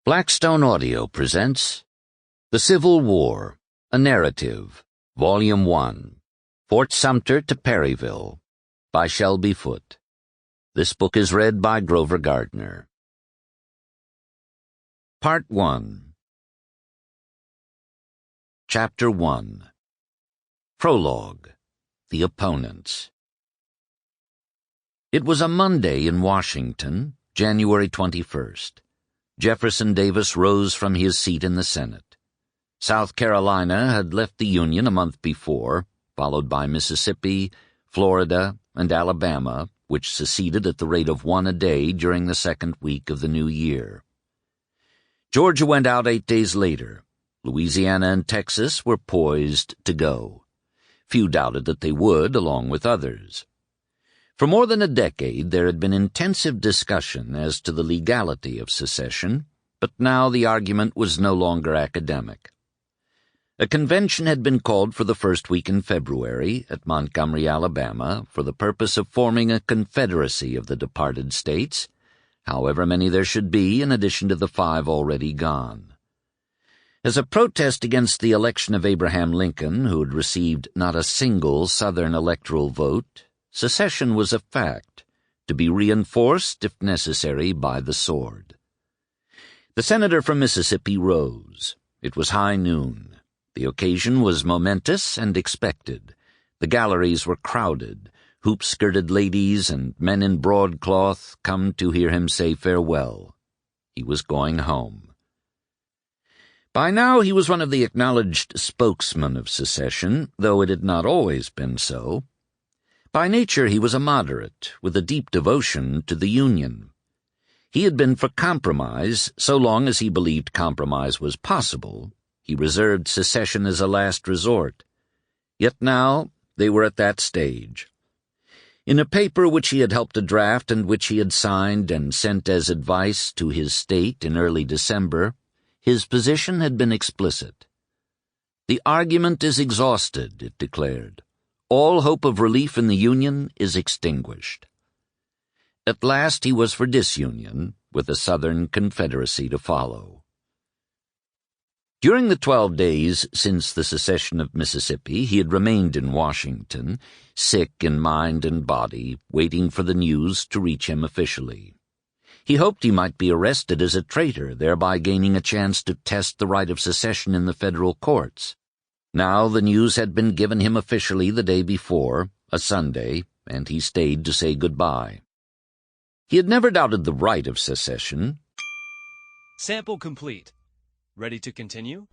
Blackstone Audio presents The Civil War, a Narrative, Volume 1, Fort Sumter to Perryville, by Shelby Foote. This book is read by Grover Gardner. Part 1. Chapter 1. Prologue. The Opponents. It was a Monday in Washington, January 21st. Jefferson Davis rose from his seat in the Senate. South Carolina had left the Union a month before, followed by Mississippi, Florida, and Alabama, which seceded at the rate of one a day during the second week of the new year. Georgia went out 8 days later. Louisiana and Texas were poised to go. Few doubted that they would, along with others. For more than a decade there had been intensive discussion as to the legality of secession, but now the argument was no longer academic. A convention had been called for the first week in February at Montgomery, Alabama, for the purpose of forming a confederacy of the departed states, however many there should be in addition to the 5 already gone. As a protest against the election of Abraham Lincoln, who had received not a single Southern electoral vote, secession was a fact, to be reinforced, if necessary, by the sword. The senator from Mississippi rose. It was high noon. The occasion was momentous and expected. The galleries were crowded, hoop-skirted ladies and men in broadcloth come to hear him say farewell. He was going home. By now he was one of the acknowledged spokesmen of secession, though it had not always been so. By nature he was a moderate, with a deep devotion to the Union. He had been for compromise so long as he believed compromise was possible. He reserved secession as a last resort. Yet now they were at that stage. In a paper which he had helped to draft and which he had signed and sent as advice to his state in early December, his position had been explicit. "The argument is exhausted," it declared. "All hope of relief in the Union is extinguished." At last he was for disunion, with a Southern Confederacy to follow. During the 12 days since the secession of Mississippi, he had remained in Washington, sick in mind and body, waiting for the news to reach him officially. He hoped he might be arrested as a traitor, thereby gaining a chance to test the right of secession in the federal courts. Now the news had been given him officially the day before, a Sunday, and he stayed to say goodbye. He had never doubted the right of secession. Sample complete. Ready to continue?